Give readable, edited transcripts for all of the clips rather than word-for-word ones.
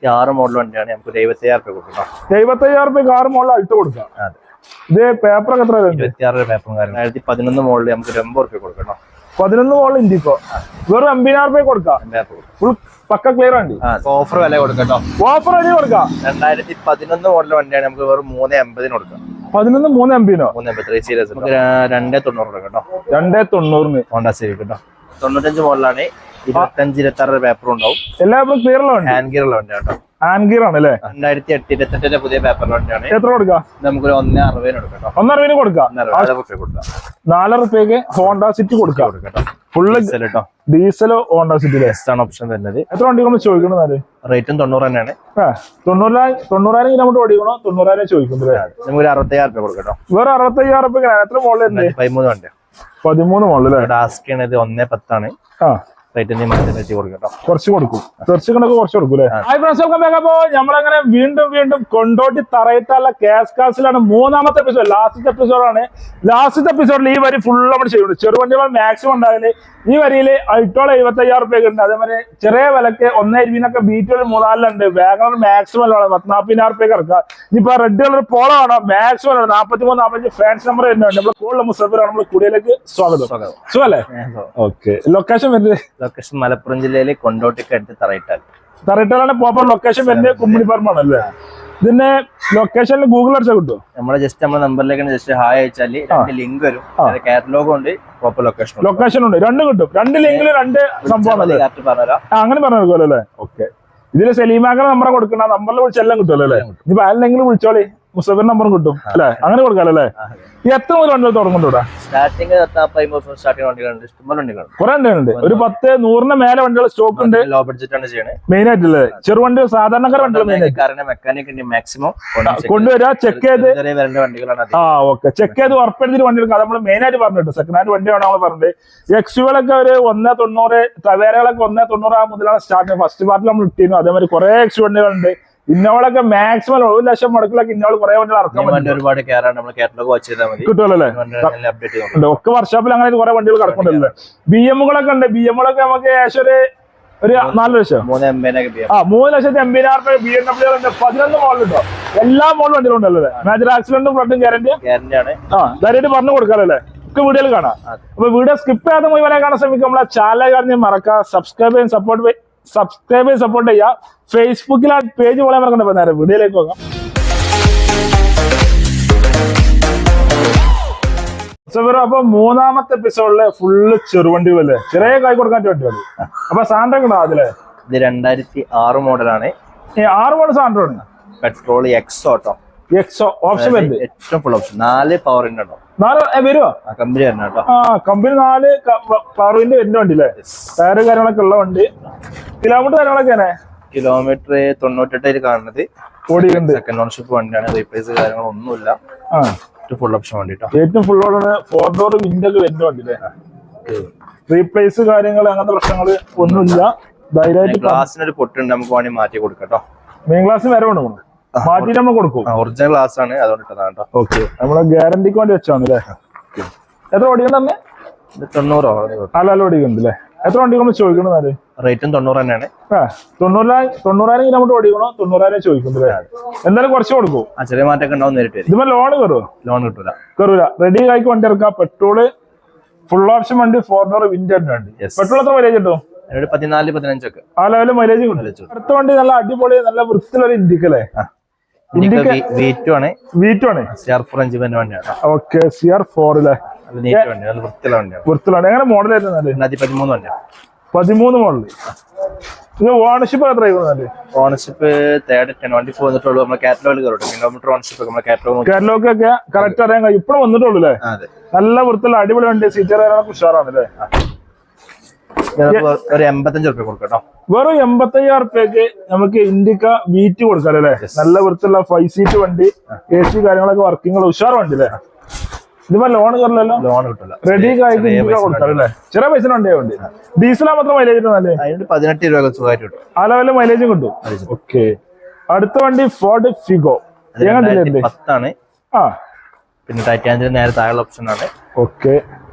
6 model വണ്ടിയാണ്. നമുക്ക് 75,000 കൊടുക്കാം. 75,000 6 മോഡൽ അൾട്ടോ കൊടുക്കാം. ഇത് പേപ്പറൊക്കെ എത്ര? 26 പേപ്പറും കാര്യം. 2011 മോഡൽ നമുക്ക് 80 കൊടുക്കണം. 11 മോഡൽ ഇൻഡിക്കോ വെറും 80,000 കൊടുക്കാം. ഫുൾ പക്ക ക്ലിയർ വണ്ടി. ഓഫർ വില കൊടുക്കട്ടോ. ഓഫർ വഴി കൊടുക്കാം. 2011 മോഡൽ വണ്ടിയാണ്. നമുക്ക് വെറും 380 കൊടുക്കാം. 11 380 383 സീരീസ് 290 കൊടുക്കട്ടോ. 290 ഹോണ്ട സിവിക് കേട്ടോ. 95 മോഡലാണ്. 25-26 പേപ്പർ ഉണ്ടാവും. എല്ലാ പേപ്പറും ക്ലിയർ ഉള്ള വണ്ടി. ഹാൻഡ് ഗിയർ ഉള്ള വണ്ടിയാണ് കേട്ടോ. ഹാൻഡ് ഗിയർ ആണ് അല്ലേ? 2008-28 പുതിയ പേപ്പർ വണ്ടിയാണ്. എത്ര കൊടുക്കാം? നമുക്ക് 160 കൊടുക്കാം. 160 കൊടുക്കാം. 4 റുപ്യക്ക് ഹോണ്ട സിറ്റി കൊടുക്കാം. Full diesel Honda city option വരുന്നത്. എത്ര വണ്ടി നമ്മൾ ചോദിക്കുന്നത്? റേറ്റും 90 തന്നെയാണ്. 90,000 കിലോമീറ്റർ ഓടിക്കണോ? 90,000 ചോദിക്കുന്നത്. നമുക്ക് 65,000 കൊടുക്കട്ടോ. വേറെ 65,000 എത്ര മോഡൽ? 13 വണ്ടി. 13 മോഡൽ അല്ലേ? ടാസ്ക് 110 കുറച്ച് കൊടുക്കും. തീർച്ചയായിട്ടും കുറച്ച് കൊടുക്കൂലേ? അപ്പോ നമ്മളങ്ങനെ വീണ്ടും കൊണ്ടോട്ടി തറയിട്ടല്ല കേസ് കാസിലാണ് 3ാമത്തെ എപ്പിസോഡ്. ലാസ്റ്റത്തെ എപ്പിസോഡാണ്. ലാസ്റ്റത്തെ എപ്പിസോഡിൽ ഈ വരി ഫുൾ നമ്മൾ ചെയ്യുന്നുണ്ട്. ചെറുവണ്ടികൾ മാക്സിമം ഉണ്ടാകല്. ഈ വരിയിൽ അൾട്ടോൾ 75,000 ഉണ്ട്. അതേമാതിരി ചെറിയ വിലക്ക് 120 ബീറ്റുകൾ 3-4 വാഗണർ മാക്സിമം 40,000 ഇറക്കാം. ഇനിയിപ്പോ റെഡ് കളർ പോളോ ആണോ മാക്സിമം 43-45 ഫാൻസ് നമ്പർ വരുന്നുണ്ട്. നമ്മുടെ കൂടുതൽ മുസഫിറാണ്. നമ്മൾ കുടിയിലേക്ക് സ്വാഗതം. സുഖല്ലേ? ഓക്കെ. ലൊക്കേഷൻ വരുന്നത് ലൊക്കേഷൻ മലപ്പുറം ജില്ലയിലെ കൊണ്ടോട്ടിക്ക് അടുത്ത് തറയിട്ടാലാണ് പ്രോപ്പർ ലൊക്കേഷൻ വരുന്നത്. കുമ്മിണി പറമ്പാണല്ലേ? ഇതിന്റെ ലൊക്കേഷനിൽ ഗൂഗിൾ അടിച്ചാൽ കിട്ടും. നമ്മുടെ നമ്പറിലേക്ക് ജസ്റ്റ് ഹായ് അയച്ചാൽ ലിങ്ക് വരും. കാറ്റലോഗ് ഉണ്ട്, പ്രോപ്പർ ലൊക്കേഷൻ ഉണ്ട്. 2 കിട്ടും. 2 ലിങ്കിൽ 2 സംഭവം അങ്ങനെ പറഞ്ഞു അല്ലേ? ഓക്കെ. ഇതില് സലീമാക്കളെ നമ്പർ കൊടുക്കണ നമ്പറിൽ വിളിച്ചെല്ലാം കിട്ടുമല്ലോ അല്ലേ? ഇനിയിപ്പോ ആരെങ്കിലും വിളിച്ചോളി, മുസഫിർ നമ്പറും കിട്ടും അല്ലെ? അങ്ങനെ കൊടുക്കാല്ലോ അല്ലേ? എത്ര മുതൽ വണ്ടികൾ തുടങ്ങുന്നുണ്ട്? കുറെ വണ്ടികളുണ്ട്. ഒരു 10-100 മേലെ വണ്ടികൾ സ്റ്റോക്ക് ഉണ്ട്. ലോ ബഡ്ജറ്റ് ആണ് ചെയ്യണത് മെയിൻ ആയിട്ടില്ലേ? ചെറുവണ്ടി സാധാരണക്കാർ വണ്ടികൾ കൊണ്ടുവരാ, ചെക്ക് ചെയ്ത് ഓക്കെ ചെക്ക് ചെയ്ത് ഉറപ്പെടുത്തിട്ട് വണ്ടികൾ നമ്മൾ മെയിൻ ആയിട്ട് പറഞ്ഞിട്ടുണ്ട്. സെക്കൻഡ് ഹാൻഡ് വണ്ടിയാണ് നമ്മൾ പറഞ്ഞത്. എക്സുകളൊക്കെ ഒരു 190, ടവേരകളൊക്കെ 190 മുതലാണ് സ്റ്റാർട്ട്. ഫസ്റ്റ് പാർട്ടിൽ നമ്മൾ ഇട്ടിരുന്നു. അതേമാതിരി കുറെ എക്സ് വണ്ടികളുണ്ട്. ഇന്നോളൊക്കെ മാക്സിമം 1 ലക്ഷം മുടക്കിലൊക്കെ ഇന്നോള് കുറെ വണ്ടികൾ ഇറക്കാൻ ഒരുപാട് കിട്ടുമല്ലോ. ഒക്കെ വർഷോപ്പിൽ അങ്ങനെ കുറെ വണ്ടികൾ കിടക്കുന്നുണ്ടല്ലേ? BM-കളൊക്കെ ഉണ്ട്. BM-കളൊക്കെ നമുക്ക് ഏകദേശം ഒരു 4 ലക്ഷം 3,80,000 BMW ഉണ്ട്. 11 മോഡൽ ഉണ്ടോ? എല്ലാ മോഡലും വണ്ടികളും ഉണ്ടല്ലേ? മേജർ ആക്സിഡന്റും ഫ്ലഡും ഗ്യാരണ്ടി ധൈര്യമായിട്ട് പറഞ്ഞു കൊടുക്കാറല്ലേ? ഒക്കെ വീഡിയോയിൽ കാണാം. അപ്പൊ വീഡിയോ സ്കിപ്പ് ചെയ്യാതെ മുഴുവനെ കാണാൻ ശ്രമിക്കും. നമ്മളെ ചാനൽ കാണുന്ന മറക്കാം. സബ്സ്ക്രൈബ് ചെയ്യാൻ സപ്പോർട്ട് ചെയ്യുക. ഫേസ്ബുക്കിൽ ആ പേജ് പോലെ മറക്കണ്ട. നേരെ വീഡിയോയിലേക്ക് പോകാം. അപ്പൊ 3ാമത്തെ എപ്പിസോഡില് ഫുള്ള് ചെറുവണ്ടികളല്ലേ? ചെറിയ കൈ കൊടുക്കാൻ വണ്ടികൾ. അപ്പൊ സാൻഡ്രോ ഉണ്ടോ അതില്? ഇത് 2006 മോഡലാണ്. 6 മോഡൽ സാൻഡ്രോ ഉണ്ട്. പെട്രോൾ എക്സോ ഓപ്ഷൻ വരുന്നത്. ഏറ്റവും ഫുൾ ഓപ്ഷൻ 4 പവർ വിൻഡ് ഉണ്ടോ? 4 വരുമോ? കമ്പനി തന്നെ കേട്ടോ. കമ്പനി 4 പവർ വിൻഡ് വരുന്ന വണ്ടി അല്ലേ? ടയറ് കാര്യങ്ങളൊക്കെ ഉള്ള വണ്ടി. കിലോമീറ്റർ കാര്യങ്ങളൊക്കെ കിലോമീറ്റർ 98 കാണുന്നത്. ഓടിയുണ്ട്. സെക്കൻഡ് ഓണർഷിപ്പ് വണ്ടിയാണ്. റീപ്ലേസ് കാര്യങ്ങളൊന്നുമില്ല. ഫുൾ ഓപ്ഷൻ വണ്ടി. ഏറ്റവും ഫുൾ ഓടാണ്. 4 ഡോർ വിൻഡ് ഒക്കെ വരുന്ന വണ്ടി അല്ലേ? റീപ്ലേസ് കാര്യങ്ങൾ അങ്ങനത്തെ പ്രശ്നങ്ങൾ ഒന്നുമില്ല. ധൈര്യമായിട്ട് ഗ്ലാസിനൊരു പൊട്ടുണ്ട്. നമുക്ക് വേണമെങ്കിൽ മാറ്റി കൊടുക്കാം. മെയിൻ ഗ്ലാസ് വരെ കൊണ്ട് മാറ്റിട്ട് നമ്മൾ കൊടുക്കും. ഒറിജിനൽ ഗ്ലാസ് ആണ്, അതുകൊണ്ട്. ഓക്കെ. നമ്മളെ ഗ്യാരണ്ടിക്ക് വേണ്ടി വെച്ചാണല്ലേ? എത്ര ഓടിക്കണ്ടേ? 90 അല്ല ഓടിക്കുന്നുണ്ട് അല്ലേ? എത്ര വണ്ടി നമ്മൾ ചോദിക്കണത്? റേറ്റും 90 തന്നെയാണ്. 90,000 കിലോമീറ്റർ ഓടിക്കണോ? 90,000 ചോദിക്കുന്നത്. എന്തായാലും കുറച്ച് കൊടുക്കും. ചെറിയ മാറ്റമൊക്കെ ഉണ്ടാവും. നേരിട്ട് ഇതിപ്പോ ലോൺ കയറുമോ? ലോൺ കിട്ടൂല. റെഡി ആയിക്ക് വണ്ടി ഇറക്കാം. പെട്രോള് ഫുൾ ഓപ്ഷൻ വണ്ടി. 4 ഡോർ വിൻഡ് വണ്ടി. പെട്രോൾ എത്ര മൈലേജ് കിട്ടും? 14-15 ഒക്കെ ആ ലെവല് മൈലേജ് കിട്ടും. അടുത്ത വണ്ടി നല്ല അടിപൊളി നല്ല വൃത്തിയുള്ള ഇൻഡിക്കല്ലേ? V2 ആണ്. CR4 എഞ്ചിൻ വണ്ടിയാണ്. ഓക്കെ. CR4 അല്ലേ? വൃത്തിലാണ്. എങ്ങനെ മോഡൽ ആയിരുന്നു? 13 വണ്ടിയാണ്. 13 മോഡൽ. ഇത് ഓണർഷിപ്പ് എത്ര? ഓണർഷിപ്പ് തേർഡ് വണ്ടി വന്നിട്ടുള്ളൂ. നമ്മൾ കാറ്റലോഗ് കിലോമീറ്റർ ഓണർഷിപ്പ് കാറ്റലോഗ് ഒക്കെ കറക്റ്റ് അറിയാൻ കഴിയും. ഇപ്പോഴും വന്നിട്ടുള്ളൂ അല്ലേ? നല്ല വൃത്തിയുള്ള അടിപൊളി വണ്ടി. സീറ്റർ ഉഷാറാണ് അല്ലേ? ഒരു 85 കൊടുക്കാം. വെറും 75,000 നമുക്ക് ഇൻഡിക്ക V2 കൊടുക്കാം അല്ലേ? നല്ല വൃത്തിയുള്ള 5 സീറ്റ് വണ്ടി. AC കാര്യങ്ങളൊക്കെ വർക്കിംഗ് ഉഷാർ വണ്ടി അല്ലേ? ഇതിപ്പോ ലോൺ കയറില്ലല്ലോ? ലോൺ കിട്ടില്ല. റെഡി കൊടുക്കാം അല്ലേ? ചെറിയ പൈസ വണ്ടിയാ വണ്ടി. ഡീസലാ മാത്രം മൈലേജ് കിട്ടുന്നല്ലേ? 18 രൂപ സുഖമായിട്ട് കിട്ടും. ആ ലെവലിൽ മൈലേജും കിട്ടും. ഓക്കെ. അടുത്ത വണ്ടി ഫോർഡ് ഫിഗോ. 10 ആണ്. പിന്നെ ടൈറ്റാനിയം നേരെ താഴെ ഓപ്ഷൻ ആണ്. ഓക്കെ.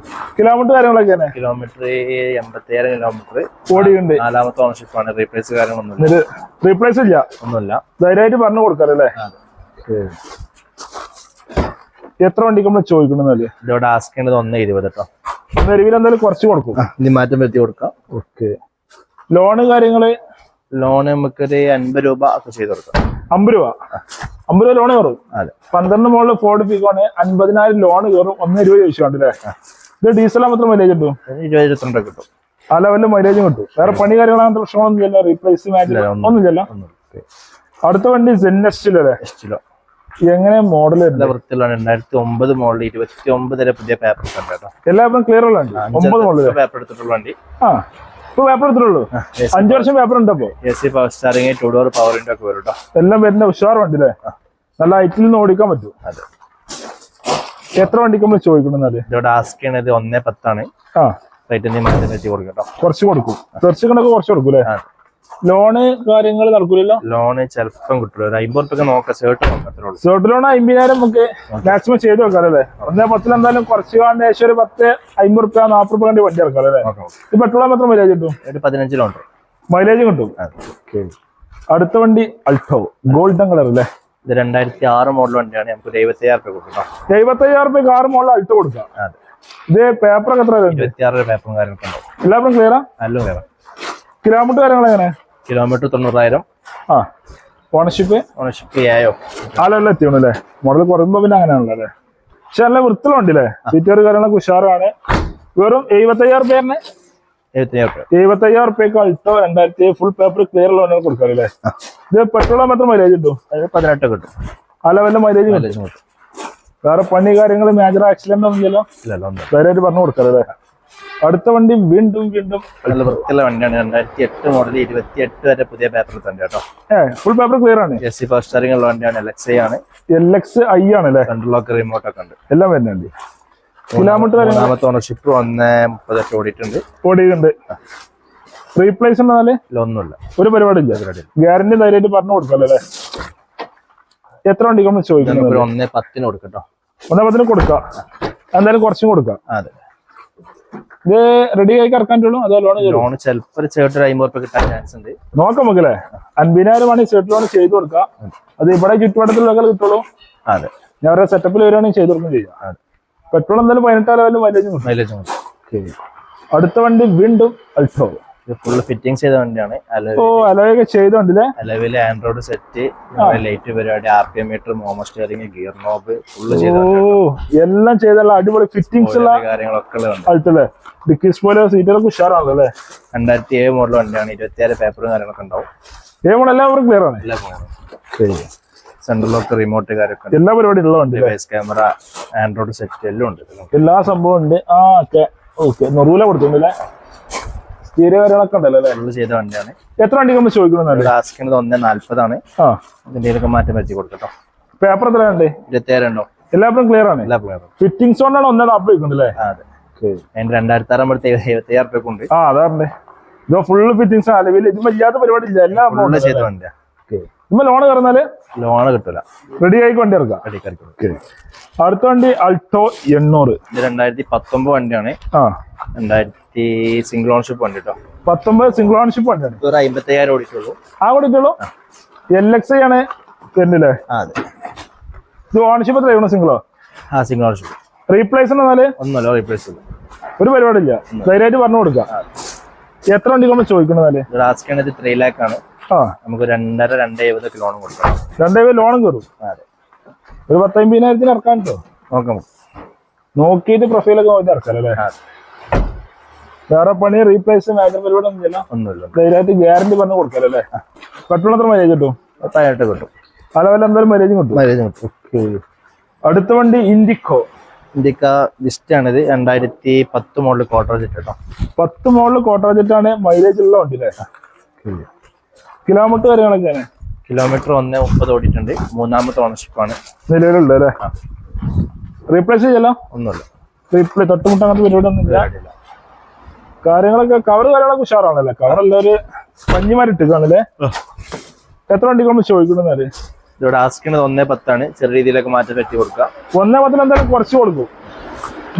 കിലോമീറ്റർ കാര്യങ്ങളൊക്കെ കിലോമീറ്റർ 87 കിലോമീറ്റർ ഓടിയുണ്ട്. 4ാമത്തെ ഓണർഷിപ്പ് ആണ്. റീപ്ലേസ് കാര്യങ്ങളൊന്നുമില്ല. റീപ്ലേസ് ഇല്ല, ഒന്നുമില്ല. ധൈര്യമായിട്ട് പറഞ്ഞു കൊടുക്കാറല്ലേ. എത്ര വണ്ടിക്ക് നമ്മൾ ചോദിക്കണമെന്നല്ലേ? ഇതോടെ ആസ്കിയത് 1.20 കേട്ടോ. നിലവിൽ എന്തായാലും കുറച്ച് കൊടുക്കും. ഇനി മാറ്റം വരുത്തി കൊടുക്കാം. ഓക്കെ. ലോണ് കാര്യങ്ങള്? ലോണ് നമുക്കൊരു 50 രൂപ ഒക്കെ ചെയ്ത് കൊടുക്കാം. 50 രൂപ? 50 രൂപ ലോണ് കയറും. അതെ. 12 മുകളിൽ ഫോർഡ് പിക്കോണ് 50,000 ലോണ് കയറും. 1.20 ചോദിച്ചാണ്ടല്ലേ? ഇത് ഡീസലാ മാത്രം മൈലേജ് കിട്ടും? 20-22 കിട്ടും. ആ ലെവലിൽ മൈലേജും കിട്ടും. വേറെ പണി കാര്യങ്ങൾ അങ്ങനത്തെ പ്രശ്നങ്ങളൊന്നും ഇല്ല. റീപ്ലേസ് ഒന്നും ഇല്ല. അടുത്ത വണ്ടി ZS-ല്ലേ? എങ്ങനെ മോഡൽ? വൃത്തിയുള്ള 2009 മോഡൽ 29 വരെ പുതിയ പേപ്പർ ഉണ്ട് കേട്ടോ. എല്ലാവരും ക്ലിയർ ഉള്ള വണ്ടി. 9 മോഡൽ പേപ്പർ എടുത്തിട്ടുള്ള വണ്ടി. ഇപ്പൊ പേപ്പർ എടുത്തിട്ടുള്ളൂ. 5 വർഷം പേപ്പർ ഉണ്ടപ്പോ. AC power steering, 2 door power window ഒക്കെ വരും കേട്ടോ. എല്ലാം വരുന്ന ഉഷാർ വണ്ടി അല്ലേ? നല്ല ഹൈറ്റിൽ നിന്ന് ഓടിക്കാൻ പറ്റും. അതെ. എത്ര വണ്ടിക്ക് നമ്മൾ ചോദിക്കണമെന്നാല്? ഇതോടെ ആസ്കിയത് 1.10 ആണ്. റേറ്റ് മാറ്റം വെച്ച് കൊടുക്കട്ടോ. കുറച്ച് കൊടുക്കും. തെർച്ചുകളൊക്കെ കുറച്ച് കൊടുക്കൂലേ? ലോണ് കാര്യങ്ങൾ നടക്കൂലല്ലോ? ലോണ് ചിലപ്പം കിട്ടുള്ളൂ. 50 റുപ്യ നോക്കാം. ഷേർട്ട് ലോൺ 50,000 നമുക്ക് മാക്സിമം ചെയ്ത് വെക്കാം അല്ലേ? 1.10 എന്തായാലും കുറച്ച് കാണുന്ന ഏകദേശം ഒരു 10, 50 റുപ്യ, 40 റുപ്യ കണ്ടി വണ്ടി ഇറക്കാം അല്ലേ? ഈ പെട്രോൾ മാത്രം മൈലേജ് കിട്ടും? ഒരു 15 കിലോമീറ്റർ മൈലേജ് കിട്ടും. അടുത്ത വണ്ടി അൾട്ടോ ഗോൾഡൻ കളർ അല്ലേ? ഇത് 2006 മോഡൽ വണ്ടിയാണ്. നമുക്ക് 75,000 റുപ്യ കൊടുക്കാം. 75,000 റുപ്യ 6 മോഡൽ അൾട്ടോ കൊടുക്കാം. ഇത് പേപ്പറൊക്കെ എത്ര? 26 പേപ്പറും കാര്യങ്ങളൊക്കെ ഉണ്ടാവും. എല്ലാവരും ക്ലിയറാ? എല്ലാം ക്ലിയർ. കിലോമീറ്റർ കാര്യങ്ങൾ എങ്ങനെ? കിലോമീറ്റർ 90,000. ഓണർഷിപ്പ്? ഓണർഷിപ്പ് 7. ആലെല്ലാം എത്തിയല്ലേ? മോഡൽ കുറയുമ്പോ പിന്നെ അങ്ങനെയാണല്ലോ അല്ലേ? പക്ഷെ നല്ല വൃത്തിയുള്ള വണ്ടിയില്ലേ? സീറ്റർ കാര്യങ്ങളൊക്കെ ഉഷാറാണ്. വെറും 75,000 റുപ്യ. 75,000 റുപ്യക്ക് അൾട്ടോ 2007 ഫുൾ പേപ്പർ ക്ലിയർ ലോണുകൾ കൊടുക്കാറില്ലേ? ഇത് പെട്രോൾ മാത്രം മൈലേജ് കിട്ടും? 18 കിട്ടും. ആ ലെവലിൽ മൈലേജ് കിട്ടും. വേറെ പണി കാര്യങ്ങൾ മേജർ ആക്സിഡന്റ് ഒന്നും ഇല്ലല്ലോ? ധൈര്യമായിട്ട് പറഞ്ഞു കൊടുക്കാറല്ലേ? അടുത്ത വണ്ടി വീണ്ടും നല്ല വൃത്തിയുള്ള വണ്ടിയാണ്. 2008 മോഡൽ 28 വരെ പുതിയ പേപ്പർ തന്നെ കേട്ടോ. ഫുൾ പേപ്പർ ക്ലിയർ ആണ്. AC പവർ സ്റ്റാറിംഗ് ഉള്ള വണ്ടിയാണ്. LXi ആണ്. LXi ആണല്ലേ? സെൻട്രൽ ലോക്ക് റിമോട്ട് ഒക്കെ ഉണ്ട്. എല്ലാം വരുന്നുണ്ട്. കിലോമീറ്റർ 3ാമത്തെ ഓണർഷിപ്പ് 1.30 ഓടിയിട്ടുണ്ട്. റീപ്ലേസ് ഉണ്ടെന്നാല്? ഒന്നുമില്ല. ഒരു പരിപാടി ഇല്ല. ഗ്യാരണ്ടി ധൈര്യമായിട്ട് പറഞ്ഞു കൊടുക്കാല്ലേ? എത്ര വണ്ടിക്ക് നമ്മൾ ചോദിക്കുന്നത്? 1.10 കൊടുക്കട്ടോ. 1.10 കൊടുക്കാം. എന്തായാലും കുറച്ചും കൊടുക്കാം. അതെ. ഇത് റെഡി ആയി ഇറക്കാനുള്ളൂ? അതോ ലോൺ ചിലപ്പോൾ ചേർട്ട് 50 റുപ്യ കിട്ടാൻ ചാൻസ് ഉണ്ട്. നോക്കാം നമുക്കല്ലേ? 50,000 ആണ് ചേർട്ട് ലോൺ ചെയ്ത് കൊടുക്കാം. അത് ഇവിടെ ചുറ്റുവട്ടത്തിലൊക്കെ കിട്ടുള്ളൂ. അതെ. ഞാൻ അവരുടെ സെറ്റപ്പിൽ വരികയാണെങ്കിൽ ചെയ്ത് കൊടുക്കും ചെയ്യാം. പെട്രോൾ എന്തായാലും 18 ലെവലിൽ മൈലേജ് കിട്ടും. അടുത്ത വണ്ടി വീണ്ടും അൾട്ടോ. ഫുള്ള് ഫിറ്റിംഗ്സ് ചെയ്ത വണ്ടിയാണ്. അലോയൊക്കെ ചെയ്ത വണ്ടിയിലെ അലവില് ആൻഡ്രോയിഡ് സെറ്റ്, ലൈറ്റ് പരിപാടി, RPM meter, Momo steering, gear knob full ചെയ്ത എല്ലാം ചെയ്തുള്ള അടിപൊളി ഫിറ്റിംഗ്സ് ഉള്ള കാര്യങ്ങളൊക്കെ അൾട്ടല്ലേ? ഡിക്കീസ് പോലെ സീറ്റുകളൊക്കെ ഉഷാറാണല്ലോ അല്ലേ? 2007 മോഡൽ വണ്ടിയാണ്. 26 പേപ്പറും കാര്യങ്ങളൊക്കെ ഉണ്ടാവും. മോഡൽ എല്ലാവരും ക്ലിയർ ആണ്. സെൻട്രൽ ലോക്ക് റിമോട്ട് കാര്യമൊക്കെ എല്ലാ പരിപാടി ഉള്ള വണ്ടി. ബേസ് ക്യാമറ, ആൻഡ്രോയിഡ് സെറ്റ് എല്ലാം ഉണ്ട്. എല്ലാ സംഭവം ഉണ്ട്. നെറൂല കൊടുത്തിട്ടുണ്ടല്ലേ? സ്റ്റീരിയോ കാര്യങ്ങളൊക്കെ ഉണ്ടല്ലോ അല്ലേ? ചെയ്ത വണ്ടിയാണ്. എത്ര വണ്ടിക്ക് നമ്മൾ ചോദിക്കുന്നത്? 1.40 ആണ്. ഇതിന്റെയൊക്കെ മാറ്റം വരുത്തി കൊടുക്കട്ടോ. പേപ്പർ എത്ര ഉണ്ട്? 27 ഉണ്ടോ? എല്ലാവരും ക്ലിയർ ആണ്. ഫിറ്റിംഗ്സ് കൊണ്ടാണ് 1.40 വെക്കുന്നുണ്ടല്ലേ? അതെ. 2006 75,000 റുപ്യ ഉണ്ട്. അതാറുണ്ട്. ഇത് ഫുള്ള് ഫിറ്റിംഗ്സ് അലവിൽ. ഇതിപ്പോ ഇല്ലാത്ത പരിപാടി ഇല്ല. എല്ലാം ചെയ്ത വണ്ടിയാ. ഇപ്പൊ ലോണ് കയറുന്നാല് ലോണ് കിട്ടില്ല. റെഡി ആയി വണ്ടി ഇറക്കാം. അടുത്ത വണ്ടി അൾട്ടോ 800. ഇത് 2019 വണ്ടിയാണ്. 2000 സിംഗിൾ ഓൺഷിപ്പ് വണ്ടി കേട്ടോ. 19 സിംഗിൾ ഓൺഷിപ്പ് വണ്ടിയാണ്. 55,000 ഓടിച്ചുള്ളൂ. ഓടിച്ചുള്ളൂ. LXi ആണ് വരുന്നില്ലേ? ഇത് ഓൺഷിപ്പ് എത്ര സിംഗിളോ? Single ownership. റീപ്ലേസ് എന്നാല്? ഒന്നുമല്ല, റീപ്ലേസ് ഒരു പരിപാടി ഇല്ല. ധൈര്യമായിട്ട് പറഞ്ഞു കൊടുക്കാം. എത്ര വണ്ടിക്ക് നമ്മൾ ചോദിക്കുന്നത്? 3 lakh ആണ്. നമുക്ക് 2.5-2.70 ലോൺ കൊടുക്കാം. 2.70 ലോണും കയറും. ഒരു 10,000 ഇറക്കാൻ നോക്കാം. നോക്കിയിട്ട് പ്രൊഫൈലൊക്കെ നോക്കി ഇറക്കാം അല്ലേ? വേറെ പണി റീപ്ലേസ് മേജർ പരിപാടി ഒന്നുമില്ല. ധൈര്യമായിട്ട് ഗ്യാരണ്ടി പറഞ്ഞു കൊടുക്കാം അല്ലേ? പെട്രോൾ എത്ര മൈലേജ് കിട്ടും? 18 കിട്ടും. അലവല്ല എന്തായാലും മൈലേജും കിട്ടും. അടുത്ത വണ്ടി ഇൻഡിക്ക വിസ്റ്റാണിത്. 2010 മോഡൽ ക്വാർട്ടർ ജെറ്റ് കേട്ടോ. 10 മോഡൽ ക്വാർട്ടർ ജെറ്റ് ആണ്. മൈലേജ് ഉള്ള വണ്ടി അല്ലേ? കിലോമീറ്റർ കാര്യങ്ങളൊക്കെയാണ്. കിലോമീറ്റർ 1.30 ഓടിയിട്ടുണ്ട്. 3ാമത്തെ ഓണർഷിപ്പ് ആണ് നിലവിലുള്ളത് അല്ലേ? റീപ്ലേസ് ചെയ്യല്ലോ? ഒന്നുമില്ല. റീപ്ലേസ് തൊട്ടുമുട്ട അങ്ങനത്തെ പരിപാടി ഒന്നും ഇല്ല. കാര്യങ്ങളൊക്കെ കവർ കാര്യങ്ങളൊക്കെ ഉഷാറാണല്ലേ? കവർ എല്ലാവരും പഞ്ഞിമാരിട്ട് കാണല്ലേ? എത്ര വണ്ടിക്ക് നമ്മൾ ചോദിക്കുന്നത്? ഇവിടെ ആസ്കിന് 1.10 ആണ്. ചെറിയ രീതിയിലൊക്കെ മാറ്റം പറ്റി കൊടുക്കാം. 1.10 എന്തായാലും കുറച്ച് കൊടുക്കും.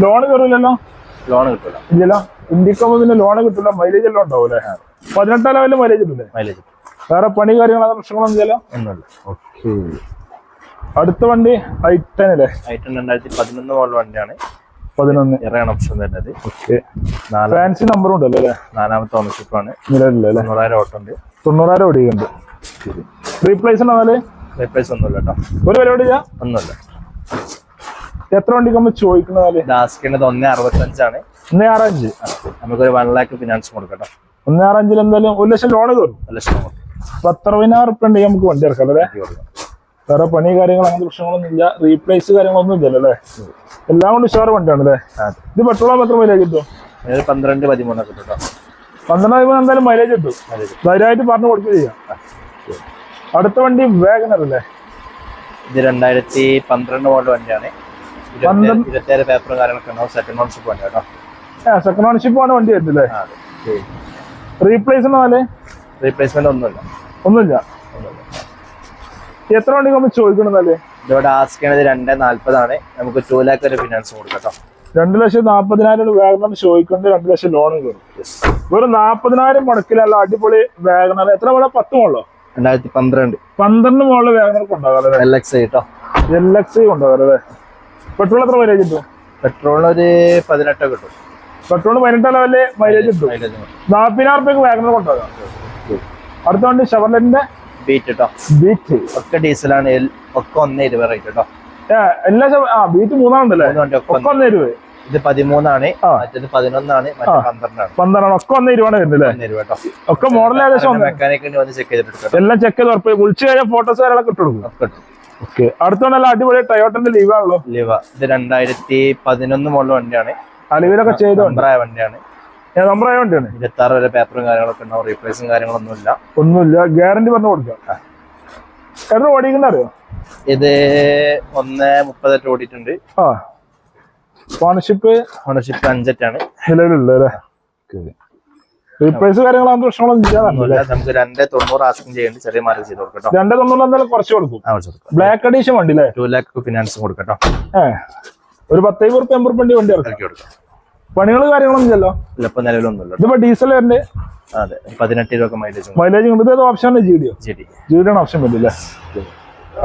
ലോൺ കയറില്ലല്ലോ? ലോൺ കിട്ടില്ല. ഇല്ലല്ലോ, ഇന്ത്യക്കാകുമ്പോ പിന്നെ ലോൺ കിട്ടില്ല, മൈലേജ് എല്ലാം ഉണ്ടാവും അല്ലേ? 18 ലെവലിൽ മൈലേജ് കിട്ടില്ലേ? മൈലേജ്. വേറെ പണി കാര്യങ്ങളോ പ്രശ്നങ്ങളൊന്നും ഇല്ലല്ലോ? ഒന്നുമില്ല. ഓക്കെ. അടുത്ത വണ്ടി i10 അല്ലേ? i10 2011 മോഡൽ വണ്ടിയാണ്. 11 ഇറയാണ് ഓപ്ഷൻ വരുന്നത്. ഓക്കെ. ഫാൻസി നമ്പർ ഉണ്ടല്ലോ അല്ലേ? 4ാമത്തെ ഓണർഷിപ്പ് ആണ്. നിലവിലല്ലേ? 90,000 ഓട്ടം ഉണ്ട്. 90,000 ഓടിയുണ്ട്. റീപ്ലേസ് ഉണ്ടോ? റീപ്ലേസ് ഒന്നുമില്ല കേട്ടോ. ഒരു പരിപാടി ചെയ്യാം? ഒന്നുമില്ല. എത്ര വണ്ടിക്ക് നമ്മൾ ചോദിക്കുന്നത്? ലാസ്റ്റ് 1.65 ആണ്. 1.65. നമുക്കൊരു 1 lakh ഫിനാൻസ് കൊടുക്കട്ടോ. 1.65 എന്തായാലും 1 ലക്ഷം ലോണ് കയറും. 1 ലക്ഷം. 60,000 ഉറുപ്പിക ഉണ്ടെങ്കിൽ നമുക്ക് വണ്ടി ഇറക്കാം അല്ലേ? വേറെ പണി കാര്യങ്ങൾ അങ്ങനത്തെ പ്രശ്നങ്ങളൊന്നും ഇല്ല, റീപ്ലേസ് കാര്യങ്ങളൊന്നും ഇല്ലല്ലോ അല്ലേ? എല്ലാം കൊണ്ട് ഉഷാറ് വണ്ടിയാണ് അല്ലേ? ഇത് പെട്രോൾ എത്ര മൈലേജ് കിട്ടും? 12-13 ഒക്കെ കിട്ടും. 12 എന്തായാലും മൈലേജ് കിട്ടും. ധൈര്യമായിട്ട് പറഞ്ഞു കൊടുക്കുകയും ചെയ്യാം. അടുത്ത വണ്ടി വാഗണർ അല്ലേ? ഇത് 2012 മോഡൽ വണ്ടിയാണ്. 27 പേപ്പറും കാര്യങ്ങളൊക്കെ ഉണ്ടാവും. സെക്കൻഡ് ഓണർഷിപ്പ് വണ്ടി കേട്ടോ. സെക്കൻഡ് ഓണർഷിപ്പ് ആണ് വണ്ടി വരുന്നില്ലേ? റീപ്ലേസ് റീപ്ലേസ്മെന്റ് ഒന്നുമില്ല. ഒന്നുമില്ല. എത്ര വണ്ടി നമ്മൾ ചോദിക്കണമെന്നല്ലേ? ഇവിടെ ആസ്ക് ചെയ്യണത് 2.40 ആണ്. നമുക്ക് 2 lakh വരെ ഫിനാൻസ് കൊടുക്കാം. 2,40,000 വാഗണർ ചോദിക്കുന്നത്, 2 ലക്ഷം ലോണും കയറും. വെറും 40,000 മുടക്കിലല്ല അടിപൊളി വാഗണർ. എത്ര മോഡൽ? 10 മോഡലോ? 2012 മോഡൽ വാഗണർ കൊണ്ടുപോകാം. LX കേട്ടോ. LX കൊണ്ടുപോകാം അല്ലേ? പെട്രോൾ എത്ര മൈലേജ് കിട്ടും? പെട്രോളിന് ഒരു 18 കിട്ടും. പെട്രോൾ 18 ലെവലില് മൈലേജ് കിട്ടും. 40,000 രൂപയ്ക്ക് വാഗണർ കൊണ്ടുപോകാം. അടുത്ത വണ്ടി ഷെവർലെറ്റിന്റെ ബീറ്റ് കേട്ടോ. ബീറ്റ് ഒക്കെ ഡീസലാണ്. ഒക്കെ 1.20 റേറ്റ് കേട്ടോ. എല്ലാ ബീറ്റ് 3 ഉണ്ടല്ലേ? ഒക്കെ 1.20. ഇത് 13 ആണ്. മറ്റേത് 11 ആണ്. മറ്റേ 12 ആണ്. 12 ഒക്കെ 1.20 വരുന്നില്ലേ? 1.20 കേട്ടോ. ഒക്കെ മോഡൽ ഏകദേശം മെക്കാനിക്കിന് വന്ന് ചെക്ക് ചെയ്തിട്ട് എല്ലാം ചെക്ക് ചെയ്ത് ഉറപ്പ് വിളിച്ചു കഴിഞ്ഞാൽ ഫോട്ടോസ് കാര്യങ്ങളൊക്കെ ഇട്ടുകൊടുക്കും. ഓക്കെ. അടുത്തോണ്ടല്ല അടിപൊളി ടൊയോട്ടന്റെ ലീവ് ആണല്ലോ. ലീവ. ഇത് 2011 മോഡൽ വണ്ടിയാണ്. അലിവിലൊക്കെ ചെയ്ത വണ്ടിയാണ്. നമ്പറായ വണ്ടിയാണ്. 26 വരെ പേപ്പറും കാര്യങ്ങളൊക്കെ ഉണ്ടാവും. റീപ്ലേസും കാര്യങ്ങളൊന്നുമില്ല. ഒന്നുമില്ല. ഗ്യാരണ്ടി പറഞ്ഞു കൊടുക്കാം. എത്ര ഓടിക്കുന്ന അറിയോ? ഇത് 1.30 ഓടിയിട്ടുണ്ട്. ഓണർഷിപ്പ് 5 ആണ് നിലവിലുള്ളത്. റീപ്ലേസ് കാര്യങ്ങളൊന്നും പ്രശ്നങ്ങളൊന്നും ഇല്ല. നമുക്ക് 2.90 ആസ്കിങ് ചെയ്യേണ്ടി ചെറിയ മാർഗം ചെയ്ത് കൊടുക്കട്ടോ. 2.90 എന്തായാലും കുറച്ച് കൊടുക്കും. ബ്ലാക്ക് അഡീഷൻ വണ്ടി അല്ലേ? 2 lakh ഫിനാൻസ് കൊടുക്കട്ടോ. ഒരു 10 ഉറുപ്പിക 80 ഉറുപ്പിക വണ്ടി ഇറക്കി കൊടുക്കാം. പണികൾ കാര്യങ്ങളൊന്നും ഇല്ലല്ലോ? ഇല്ല, ഇപ്പൊ നിലവിലൊന്നുമില്ല. ഇതിപ്പോ ഡീസൽ വരണ്ടേ? അതെ, 18 രൂപ മൈലേജ്. മൈലേജ് കൊണ്ട് ഇത് ഓപ്ഷൻ ജിഡിയാണ് ഓപ്ഷൻ വരില്ല.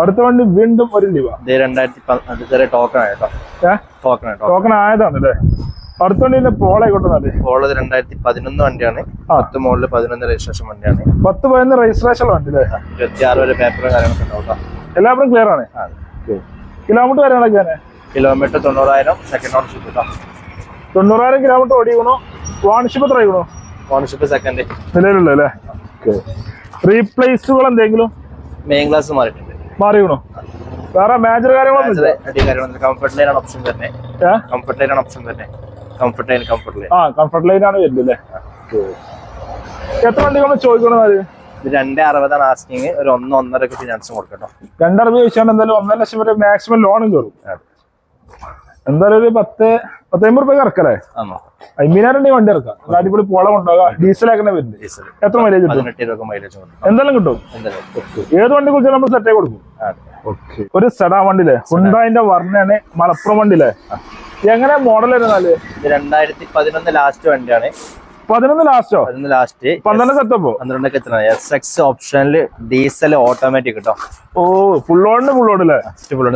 അടുത്ത വണ്ടി വീണ്ടും ഒരു ലീവ. 2010 ടോക്കൺ ആയിട്ടോ. ടോക്കൺ ആയതാണ് അല്ലേ? അടുത്ത വണ്ടി പോള ആയിക്കോട്ടെ. പോള 2011 വണ്ടിയാണ്. 10 മോഡല് 11 രജിസ്ട്രേഷൻ വണ്ടിയാണ്. 10-11 രജിസ്ട്രേഷൻ വണ്ടി അല്ലേ? 26 വരെ പേപ്പറും കാര്യങ്ങളൊക്കെ ഉണ്ടാവും. എല്ലാവരും ക്ലിയർ ആണ്. കിലോമീറ്റർ കാര്യങ്ങളൊക്കെ? കിലോമീറ്റർ 90,000. സെക്കൻഡ് ഓണർഷിപ്പ് കേട്ടോ. 90,000 കിലോമീറ്റർ ഓടിക്കണോ? ഓണർഷിപ്പ് എത്ര ആയിക്കണോ? ഓണർഷിപ്പ് സെക്കൻഡ് നിലവിലുള്ള അല്ലേ? റീപ്ലേസുകൾ എന്തെങ്കിലും? മെയിൻ ക്ലാസ് മാറിയിട്ടുണ്ട്. മാറിക്കണോ? വേറെ മേജർ കാര്യങ്ങളൊന്നും? കംഫർട്ട് ലൈൻ ആണ് ഓപ്ഷൻ തന്നെ. കംഫർട്ട് ലൈൻ ആണ് ഓപ്ഷൻ തന്നെ. കംഫർട്ട് ലൈൻ ആണ് വരുന്നത്. എത്ര വണ്ടി നമ്മൾ ചോദിക്കണത്? ഇത് 2.60 ആസ്കിങ്. ഒരു 1-1.5 ഫിനാൻസും കൊടുക്കട്ടോ. 2.60 ചോദിച്ചാൽ എന്തായാലും 1.5 ലക്ഷം വരെ മാക്സിമം ലോണും കയറും. എന്തായാലും ഒരു 10-50 ഉറുപ്പിക ഇറക്കല്ലേ? 50,000 വണ്ടി ഇറക്കാം. അടിപൊളി പോള കൊണ്ടുപോകാം. ഡീസലാക്കണേ വരുന്നത്. എത്ര മൈലേജ്? 18 രൂപ മൈലേജ് എന്തായാലും കിട്ടും. ഏത് വണ്ടി കുറിച്ച് നമ്മൾ സെറ്റ് ആയി കൊടുക്കും. ഒരു സെഡാ വണ്ടിയിലെ ഹുണ്ടായിന്റെ വർണ്ണയാണ്. മലപ്പുറം വണ്ടിയിലെ എങ്ങനെ മോഡൽ വരുന്നാല്? 2011 ലാസ്റ്റ് വണ്ടിയാണ്. 11 ലാസ്റ്റോ? 12 സെറ്റപ്പോ? 12 എത്തുന്നത്. SX ഓപ്ഷനില് ഡീസൽ ഓട്ടോമാറ്റിക് കേട്ടോ. ഓ, ഫുൾ ഓടിന് ഫുൾ ഓടില്ലേ?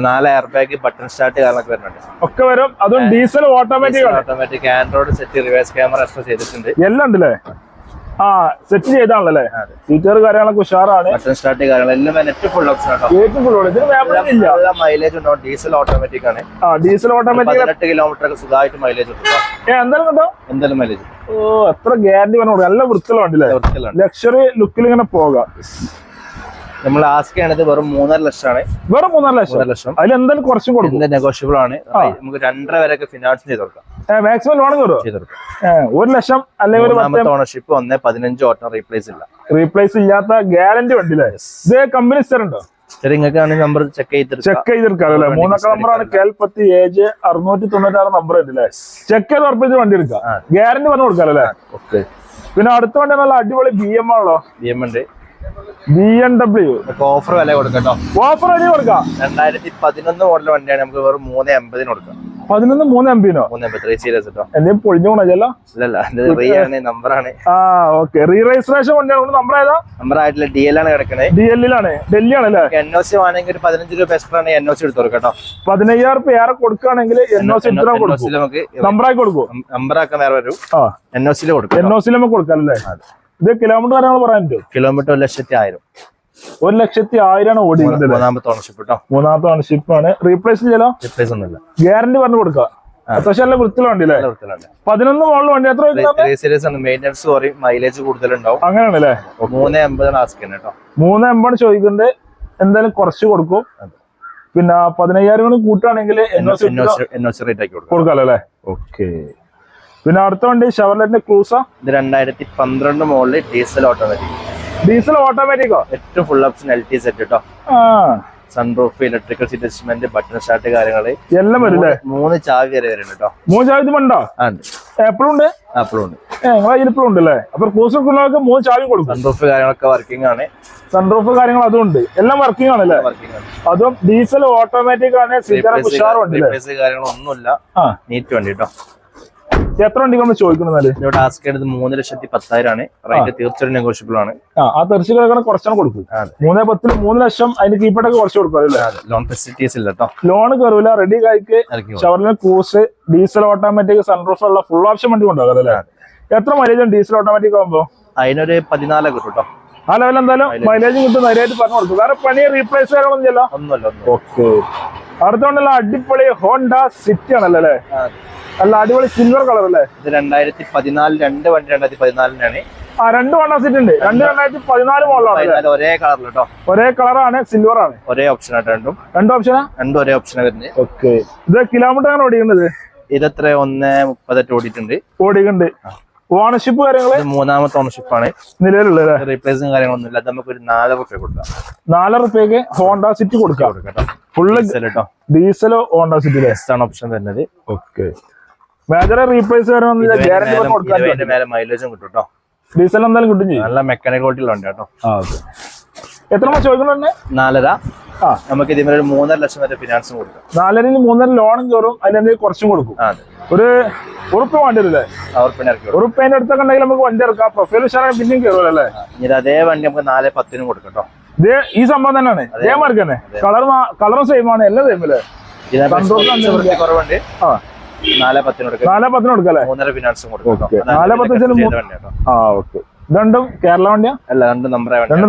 4 എയർ ബാഗ്, ബട്ടൺ സ്റ്റാർട്ട് കാര്യങ്ങളൊക്കെ വരുന്നുണ്ട്. ഒക്കെ വരും. അതും diesel automatic. Automatic Android set, reverse camera extra ചെയ്തിട്ടുണ്ട്. എല്ലാം ഉണ്ടല്ലേ? സെറ്റ് ചെയ്താണല്ലേ? ഫീച്ചർ കാര്യങ്ങളൊക്കെ ഉഷാറാണ്. ബട്ടൺ സ്റ്റാർട്ട് കാര്യങ്ങളെല്ലാം നെറ്റ് ഫുൾ ഓപ്ഷൻ ആട്ടോ. ഇതിന് മൈലേജ് ഉണ്ടോ? ഡീസൽ ഓട്ടോമാറ്റിക് ആണ്. ഡീസൽ ഓട്ടോമാറ്റിക് 18 കിലോമീറ്റർ ഒക്കെ സുഖമായിട്ട് മൈലേജ് കിട്ടും. എന്തായാലും കിട്ടോ? എന്തായാലും മൈലേജ്. ഓ, എത്ര ഗ്യാരണ്ടി പറഞ്ഞു. നല്ല വൃത്തിയുള്ള വണ്ടിയില്ലേ? ലക്ഷറി ലുക്കിൽ ഇങ്ങനെ പോകാം. നമ്മൾ ആസ്ക് ചെയ്യണത് വെറും 3.5 ലക്ഷമാണ്. വെറും 3.5 ലക്ഷം. അതിൽ എന്തായാലും കുറച്ചും കൊടുക്കും. നെഗോഷ്യബിൾ ആണ്. നമുക്ക് 2.5 വരെയൊക്കെ ഫിനാൻസ് ചെയ്ത് കൊടുക്കാം. മാക്സിമം ലോൺ കയറും. 1 ലക്ഷം അല്ലെങ്കിൽ ഓണർഷിപ്പ് 1.15 ഓട്ടം റീപ്ലേസ് ഇല്ല. റീപ്ലേസ് ഇല്ലാത്ത ഗ്യാരണ്ടി വണ്ടിയില്ലേ? ഇത് കമ്പനി സ്ഥിരണ്ടോ? നിങ്ങൾക്ക് നമ്പർ ചെക്ക് ചെയ്തെടുക്കാം അല്ലേ? 3 നമ്പറാണ്. KL10 AJ 696 നമ്പർ ഉണ്ടല്ലേ? ചെക്ക് ചെയ്ത് ഉറപ്പിച്ച് വണ്ടി എടുക്കാം. ഗ്യാരണ്ടി പറഞ്ഞു കൊടുക്കാം അല്ലേ? പിന്നെ അടുത്ത വണ്ടി നല്ല അടിപൊളി BM ആണല്ലോ. BMW ഓഫർ വില കൊടുക്കാം. ഓഫർ വില കൊടുക്കാം. 2011 മോഡൽ വണ്ടിയാണ്. നമുക്ക് വെറും 3.80 കൊടുക്കാം. 11 3 MB 3 സീരീസ് കേട്ടോ. എന്തെങ്കിലും പൊളിഞ്ഞു പോണല്ലോ. ഇല്ലല്ല, ഇത് നമ്പറാണ്. ആ ഓക്കെ. റീ രജിസ്ട്രേഷൻ കൊണ്ടാണ് നമ്പർ ഏതാ? നമ്പർ ആയിട്ടില്ല, DL ആണ് കിടക്കണേ. DL ലാണ്, ഡൽഹി ആണല്ലേ. NOC വേണമെങ്കിൽ ഒരു 15 രൂപ എക്സ്ട്രാ ആണ് NOC എടുത്തു കേട്ടോ. 15,000 രൂപ ഏറെ കൊടുക്കുകയാണെങ്കിൽ NOC നമുക്ക് നമ്പറാക്കി കൊടുക്കും. നമ്പറാക്കാൻ വേറെ വരും. NOC കൊടുക്കും. NOC നമുക്ക് കൊടുക്കാം അല്ലേ. ഇത് കിലോമീറ്റർ കാര്യങ്ങൾ പറയാൻ പറ്റുമോ? കിലോമീറ്റർ 1,10,000. 1,10,000 ഓടിക്കുന്നത്. മൂന്നാമത്തെ ഓണർഷിപ്പ് കേട്ടോ. മൂന്നാമത്തെ ഓണർഷിപ്പ് ആണ്. റീപ്ലേസ് ചെയ്യലോ? റീപ്ലേസ് ഒന്നുമില്ല. ഗ്യാരണ്ടി പറഞ്ഞു കൊടുക്കാം. അത്യാവശ്യം നല്ല വൃത്തിയുള്ള വണ്ടി അല്ലേ? 11 മോഡൽ വണ്ടി. എത്ര സീരീസ് ആണ്. മെയിൻ്റെനൻസ് കുറയും, മൈലേജ് കൂടുതലുണ്ടാവും. അങ്ങനെയാണല്ലേ. 380 ആസ്ക് കേട്ടോ. 380 ചോദിക്കുന്നുണ്ട്. എന്തായാലും കുറച്ച് കൊടുക്കും. പിന്നെ 15,000 കൂടി കൂട്ടുകയാണെങ്കിൽ NOC റേറ്റ് ആക്കി കൊടുക്കാമല്ലോ അല്ലേ. ഓക്കെ. പിന്നെ അടുത്ത വണ്ടി ഷെവർലെറ്റിന്റെ ക്രൂസ. ഇത് 2012 മോഡല് ഡീസൽ ഓട്ടോമാറ്റിക്. ഡീസൽ ഓട്ടോമാറ്റിക്കോ? ഏറ്റവും ഫുൾ ഓപ്ഷൻ LT സെറ്റ് കേട്ടോ. Sunroof, electrical seat adjustment, button start കാര്യങ്ങള് എല്ലാം വരും. 3 ചാവി വരെ വരുന്നുണ്ട് കേട്ടോ. 3 ചാവി ഉണ്ടോ? എപ്പോഴും ഉണ്ട്. അപ്പോഴും ഉണ്ട്. ഇപ്പോഴും ഉണ്ട് അല്ലേ. അപ്പൊ ക്രൂസർ 3 ചാവി കൊടുക്കും. സൺറൂഫ് കാര്യങ്ങളൊക്കെ വർക്കിംഗ് ആണ്. സൺറൂഫ് കാര്യങ്ങൾ അതും ഉണ്ട്. എല്ലാം വർക്കിംഗ് ആണല്ലേ. അതും ഡീസൽ ഓട്ടോമാറ്റിക് ആണ്. കാര്യങ്ങളൊന്നുമില്ല. നീറ്റ് വണ്ടി കേട്ടോ. എത്ര വണ്ടി നമ്മൾ ചോദിക്കുന്നത്? ഇവിടെ ആസ്ക് ചെയ്തത് 3,10,000 ആണ്. റേറ്റ് തീർച്ചയായിട്ടും നെഗോഷ്യബിൾ ആണ്. ആ തീർച്ചയായിട്ടും കുറച്ചാണ് കൊടുക്കും. 3,10,000 3 ലക്ഷം. അതിന് കീപ്പട്ടൊക്കെ കുറച്ച് കൊടുക്കും. ലോൺ ഫെസിലിറ്റീസ് ഇല്ല കേട്ടോ. ലോൺ കയറൂല. റെഡി കായ്ക്ക് Chevrolet Cruze diesel automatic sunroof ഉള്ള ഫുൾ ഓപ്ഷൻ വണ്ടി കൊണ്ടുപോകാം അല്ലേ. എത്ര മൈലേജ് ഡീസൽ ഓട്ടോമാറ്റിക് ആകുമ്പോ? അതിനൊരു 14 കിട്ടും കേട്ടോ. ആ ലെവൽ എന്തായാലും മൈലേജും കിട്ടും. ധൈര്യമായിട്ട് പറഞ്ഞു കൊടുക്കും. വേറെ പണി റീപ്ലേസ് കാര്യങ്ങളൊന്നും ചെയ്യല്ലോ. ഓക്കെ. അടുത്തോണ്ടല്ലോ അടിപൊളി ഹോണ്ട സിറ്റി ആണല്ലോ അല്ലേ. അല്ല അടിപൊളി സിൽവർ കളർ അല്ലേ. ഇത് 2014 രണ്ട് വണ്ടി 2014 രണ്ട് ഹോണ്ട സിറ്റി ഉണ്ട്. 2014 മോഡലാണ്. ഒരേ കളർ കേട്ടോ. ഒരേ കളറാണ്, സിൽവർ ആണ്. ഒരേ ഓപ്ഷൻ ആയിട്ട് രണ്ട് ഓപ്ഷനാ. രണ്ടും ഒരേ ഓപ്ഷൻ വരുന്നത്. ഓക്കെ. ഇത് കിലോമീറ്റർ ആണ് ഓടിക്കുന്നത്. ഇതെത്ര 138 ഓടിയിട്ടുണ്ട്. ഓടിക്കുന്നുണ്ട്. ഓണർഷിപ്പ് കാര്യങ്ങള് 3ാമത്തെ ഓണർഷിപ്പ് ആണ് നിലവിലുള്ളത്. റീപ്ലേസും കാര്യങ്ങളൊന്നും ഇല്ല. നമുക്ക് ഒരു 4 രൂപ കൊടുക്കാം. 4 രൂപയ്ക്ക് ഹോണ്ട സിറ്റി കൊടുക്കാം. ഫുള്ള് ഡീസലോ ഹോണ്ട സിറ്റി ഓപ്ഷൻ വരുന്നത്. ഓക്കെ. മേജർ റീപ്ലേസ് ഗ്യാരണ്ടി മേലെ മൈലേജും കിട്ടും കേട്ടോ. ഡീസൽ എന്തായാലും കിട്ടും ചെയ്യും. നല്ല മെക്കാനിക് ക്വാളിറ്റിയിലുണ്ട് കേട്ടോ. എത്ര ചോദിക്കുന്നുണ്ട്? 4.5. നമുക്ക് ഇതിന് ഒരു 3.5 ലക്ഷം വരെ ഫിനാൻസും കൊടുക്കാം. 4.5 3.5 ലോണും കയറും. അതിനെന്തെങ്കിലും കുറച്ചും കൊടുക്കും. ഒരു ഉറുപ്പ് വേണ്ടി വരില്ലേ? ഉറുപ്പേന്റെ അടുത്തൊക്കെ ഉണ്ടെങ്കിൽ നമുക്ക് വണ്ടി ഇറക്കാം. പ്രൊഫൈൽ ഉഷാറായി പിന്നെയും കയറുമല്ലോ അല്ലേ. അതേ വണ്ടി നമുക്ക് 4.10 കൊടുക്കാം കേട്ടോ. ഇത് ഈ സംഭവം തന്നെയാണ്. അതേ മാർക്ക് തന്നെ. കളറും സെയിം ആണ്. എല്ലാം സെയിം അല്ലേ. കുറവുണ്ട്. 4.10 കൊടുക്കാം. 4.10 കൊടുക്കല്ലേ. 3.5 ഫിനാൻസും കൊടുക്കാം. 4.10. ഓക്കെ. രണ്ടും കേരള വണ്ടിയാ? അല്ല, രണ്ട് നമ്പറേ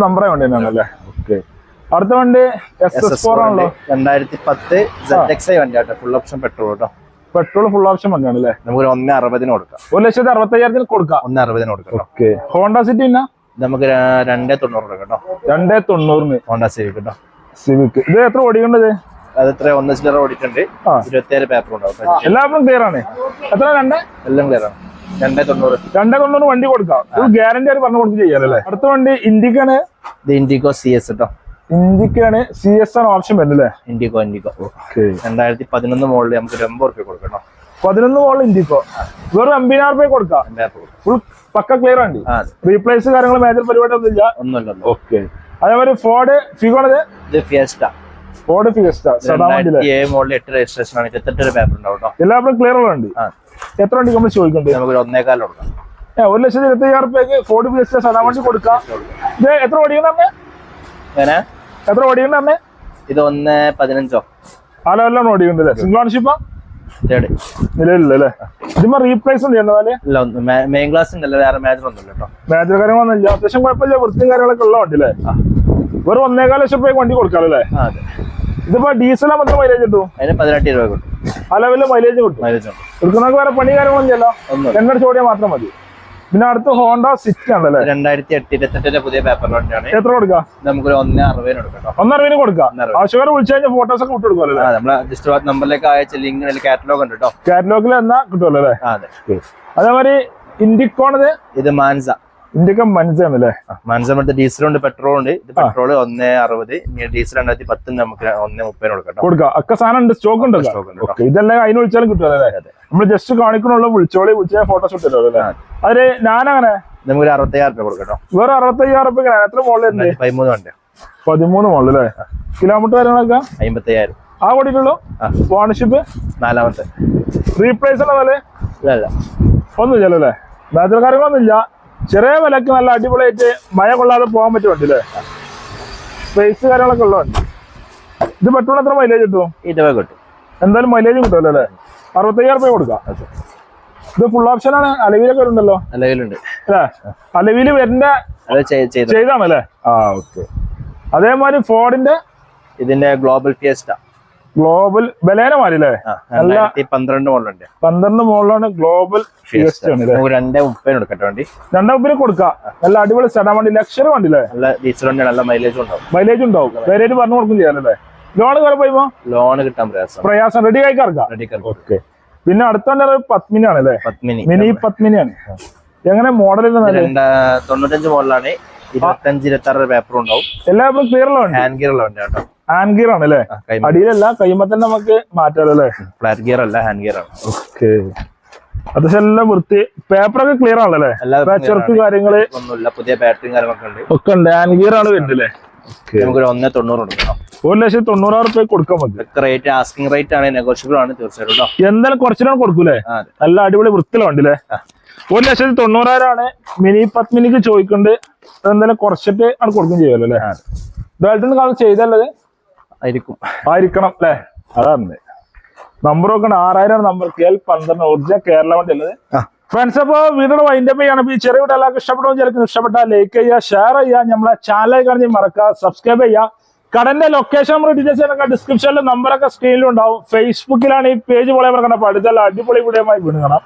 വണ്ടി തന്നെയാണല്ലേ. ഓക്കെ. അടുത്ത വണ്ടി SS4 ആണല്ലോ. 2010 ZXi വണ്ടി ആട്ടോ. ഫുൾ ഓപ്ഷൻ പെട്രോൾ കേട്ടോ. പെട്രോൾ ഫുൾ ഓപ്ഷൻ വണ്ടിയാണ് അല്ലേ. നമുക്ക് 1.60 കൊടുക്കാം. 1,65,000 കൊടുക്കാം. 1.60 കൊടുക്കാം. ഓക്കെ. ഹോണ്ട സിറ്റി പിന്നെ നമുക്ക് 2.90 കേട്ടോ. 2.90 ഹോണ്ട സിവിക് കേട്ടോ. സിവിക്. ഇത് എത്ര ഓടിക്കേണ്ടത്? അത് എത്ര 1 ചില്ലറ ഓടിയിട്ടുണ്ട്. 27 പേപ്പർ ഉണ്ടാവും. എല്ലാവരും ക്ലിയർ ആണ്. എത്ര? എല്ലാം ക്ലിയർ ആണ്. 2.90 വണ്ടി കൊടുക്കാം. ഫുൾ ഗ്യാരണ്ടി ആയിട്ട് പറഞ്ഞു കൊടുത്ത് ചെയ്യാനല്ലേ. അടുത്ത വണ്ടി ഇൻഡിക്കാണ്. ഇത് ഇൻഡിഗോ CS കേട്ടോ. ഇൻഡിക്കാണ്. CS ആണ് ഓപ്ഷൻ വരുന്നില്ലേ. ഇൻഡിഗോ. ഓക്കെ. 2011 മോഡൽ നമുക്ക് 80 രൂപ കൊടുക്കണം. 11 മോഡൽ ഇൻഡിഗോ വെറും 80,000 രൂപ കൊടുക്കാം. ഫുൾ പക്ക ക്ലിയർ ആണ്. റീപ്ലേസ് കാര്യങ്ങൾ മേജർ പരിപാടി ഒന്നുമില്ല. ഓക്കെ. അതേപോലെ ഫോർഡ് ഫിഗോ ആണ്. ഇത് fiesta. Ford fiesta model 8 registration ആണ്. 28 പേപ്പർ ഉണ്ടാവും കേട്ടോ. എല്ലാവരും ക്ലിയർ ഉണ്ട്. എത്ര വണ്ടി നമ്മൾ ചോദിക്കണ്ടേ? നമുക്ക് 1.25 കൊടുക്കാം. 1,25,000 രൂപയ്ക്ക് ഫോർഡ് ഫിയസ്റ്റ സാധാ വണ്ടി കൊടുക്കാം. ഇത് എത്ര ഓടിക്കണ്ടേ? എത്ര ഓടിക്കണ്ടേ? ഇത് 1.15. ആ ലെവലിലാണ് ഓടിക്കണ്ടല്ലേ. സിംഗിൾ ഓണർഷിപ്പാ നിലവിലല്ലേ. ഇതിപ്പോ റീപ്ലേസ് മെയിൻ ക്ലാസ് ഉണ്ടല്ലോ. വേറെ മേജർ ഒന്നുമില്ല കേട്ടോ. മേജർ കാര്യങ്ങളൊന്നുമില്ല. അത്യാവശ്യം കുഴപ്പമില്ല. വൃത്തിയും കാര്യങ്ങളൊക്കെ ഉള്ള വണ്ടി അല്ലേ. വെറും 1.25 ലക്ഷം രൂപയ്ക്ക് വണ്ടി കൊടുക്കാമല്ലേ. ഇതിപ്പോ ഡീസൽ മാത്രം മൈലേജ് കിട്ടും. അതിന് 18 രൂപ കിട്ടും. ആ ലെവലില് മൈലേജ് കിട്ടും. എടുക്കുന്നവർക്ക് വേറെ പണി കാര്യങ്ങളൊന്നും ചെയ്യല്ലോ. രണ്ടടിച്ച് ഓടിയാൽ മാത്രം മതി. പിന്നെ അടുത്ത് ഹോണ്ട സിറ്റി ആണല്ലേ. 2008 പുതിയ പേപ്പർ വണ്ടിയാണ്. എത്ര കൊടുക്കാം? നമുക്ക് 1.60 കൊടുക്കാം. 1.60 കൊടുക്കാം. ആവശ്യക്കാരെ വിളിച്ചു കഴിഞ്ഞാൽ ഫോട്ടോസ് ഒക്കെ വിട്ടു കൊടുക്കുമല്ലോ. നമ്മളെ ഡിസ്ട്രിക്ട് നമ്പറിലേക്ക് അയച്ച ലിങ്ക് കാറ്റലോഗ് ഉണ്ട് കേട്ടോ. കാറ്റലോഗിൽ എന്നാ കിട്ടുമല്ലോ അല്ലേ. അതേമാതിരി ഇൻഡിക്കോണത്. ഇത് മാൻസ. ഇന്ത്യക്ക് മനസ്സിലാണല്ലേ. മനസ്സിലായിട്ട് ഡീസലുണ്ട്, പെട്രോൾ ഉണ്ട്. ഇത് പെട്രോൾ 1.60. ഡീസൽ 2010 നമുക്ക് 1.30 കൊടുക്കാം. ഒക്കെ സാധനം ഉണ്ട്. സ്റ്റോക്ക് ഉണ്ട്. ഇതെല്ലാം അതിന് വിളിച്ചാലും കിട്ടും അല്ലേ. നമ്മൾ ജസ്റ്റ് കാണിക്കണുള്ളൂ. വിളിച്ചാൽ ഫോട്ടോസ് കിട്ടുമല്ലോ അല്ലേ. അതിന് ഞാനങ്ങനെ നമുക്ക് 65,000 രൂപ കൊടുക്കാം. വേറെ 65,000 രൂപ. എത്ര മോഡൽ? 13 വണ്ടി. 13 മോഡൽ അല്ലേ. കിലോമീറ്റർ കാര്യങ്ങളൊക്കെ 55,000 ആ ഓടിയിട്ടുള്ളൂ. ഓണർഷിപ്പ് നാലാമത്തെ. റീപ്ലേസ് ഉള്ള ഇല്ല ഒന്നും ഇല്ലല്ലേ, ബാറ്ററി കാര്യങ്ങളൊന്നും ഇല്ല. ചെറിയ വിലക്ക് നല്ല അടിപൊളിയായിട്ട് മഴ കൊള്ളാതെ പോകാൻ പറ്റും വണ്ടി അല്ലേ, സ്പേസ് കാര്യങ്ങളൊക്കെ ഉള്ള വണ്ടി. ഇത് പെട്രോൾ എത്ര മൈലേജ് കിട്ടും? 20 കിട്ടും. എന്തായാലും മൈലേജ് കിട്ടുമല്ലോ അല്ലേ, 65,000 രൂപ കൊടുക്കാം. ഇത് ഫുൾ ഓപ്ഷൻ ആണ്, അലവിലൊക്കെ ഉണ്ടല്ലോ നിലവിലുണ്ട് അല്ലേ, അലവില് വരുന്ന ചെയ്താണല്ലേ. ആ ഓക്കെ. അതേമാതിരി ഫോർഡിന്റെ ഇതിന്റെ ഗ്ലോബൽ ഫിയസ്റ്റ ഗ്ലോബൽ ബലേന മാറി അല്ലേ, 12 മോഡലുണ്ട്. 12 മോഡലാണ് ഗ്ലോബൽ ഫിയസ്റ്റ ആണ് അല്ലേ. 230 കൊടുക്കട്ടെ വണ്ടി, 230 കൊടുക്കാം. നല്ല അടിപൊളി സെഡാൻ വണ്ടി, ലക്ഷറി വണ്ടി അല്ലേ, നല്ല ഡീസൽ വണ്ടി, നല്ല മൈലേജ് ഉണ്ടാവും. മൈലേജ് ഉണ്ടാവും. വേറെ പറഞ്ഞു കൊടുക്കും ചെയ്യാനല്ലേ. ലോൺ കയറി പോയിപ്പോ ലോൺ കിട്ടാൻ പ്രയാസം, റെഡി ആയി ഇറക്കാം. ഓക്കെ. പിന്നെ അടുത്ത പത്മിനി ആണല്ലേ, മിനി പത്മിനി ആണ്. എങ്ങനെ മോഡൽ 95 മോഡലാണ്, 25-26 പേപ്പർ ഉണ്ടാവും. എല്ലാ പേപ്പറും ക്ലിയർ ഉള്ള വണ്ടി, ഹാൻഡ് ഗിയർ ഉള്ള വണ്ടി കേട്ടോ. ഹാൻഡ് ഗിയർ ആണ് അല്ലേ, അടിയിലല്ല കൈമ തന്നെ നമുക്ക് മാറ്റാലോ അല്ലേ. ഫ്ലാറ്റ് ഗിയർ അല്ല, ഹാൻഡ് ഗിയർ ആണ്. ഓക്കെ. അത്യാവശ്യം എല്ലാം വൃത്തി, പേപ്പറൊക്കെ ക്ലിയർ ആണല്ലേ, ചെറുക്ക് കാര്യങ്ങള് ഒന്നുമില്ല, പുതിയ ബാറ്ററിയും കാര്യങ്ങളൊക്കെ ഉണ്ട്. ഒക്കെ ഉണ്ട്. ഹാൻഡ് ഗിയർ ആണ് വരുന്നില്ലേ. നമുക്ക് 190 കൊടുക്കണം. 1,90,000 രൂപ കൊടുക്കാൻ മതി. റേറ്റ് ആസ്കിംഗ് റേറ്റ് ആണ്, നെഗോഷ്യബിൾ ആണ് തീർച്ചയായിട്ടും. എന്തായാലും കുറച്ചിനാണ് കൊടുക്കൂലേ, നല്ല അടിപൊളി വൃത്തിയിലെ വണ്ടില്ലേ. 1,90,000 ആണ് മിനി പത്മിനിക്ക് ചോദിക്കുന്നുണ്ട്. എന്തായാലും കുറച്ചിട്ട് ആണ് കൊടുക്കും ചെയ്യുമല്ലോ അല്ലേ. ഡാൾട്ടൺ കളർ ചെയ്തല്ലത് ആയിരിക്കണം അല്ലേ. അതാണ് നമ്പർ നോക്കണ്ട, 6000 നമ്പർ, KL12 ഒറിജിനൽ കേരള വണ്ടി ഉള്ളത്. ഫ്രണ്ട്സ്, അപ്പൊ വീഡിയോ വൈൻഡപ്പ് ചെയ്യാണ്. ഈ ചെറിയ വീഡിയോ എല്ലാവർക്കും ഇഷ്ടപ്പെടും, ചിലർക്ക് ഇഷ്ടപ്പെട്ടാൽ ലൈക്ക് ചെയ്യുക, ഷെയർ ചെയ്യുക, നമ്മളെ ചാനൽ കാണി മറക്കുക, സബ്സ്ക്രൈബ് ചെയ്യുക. കടന്റെ ലൊക്കേഷൻ നമ്പർ ഡീറ്റെയിൽസ് ഡിസ്ക്രിപ്ഷനിലും നമ്പറൊക്കെ സ്ക്രീനിലും ഉണ്ടാവും. ഫേസ്ബുക്കിലാണ് ഈ പേജ് പോലെ മറക്കണം. അപ്പൊ അടുത്തുള്ള അടിപൊളി വീഡിയോ വീണ്ടും കാണാം.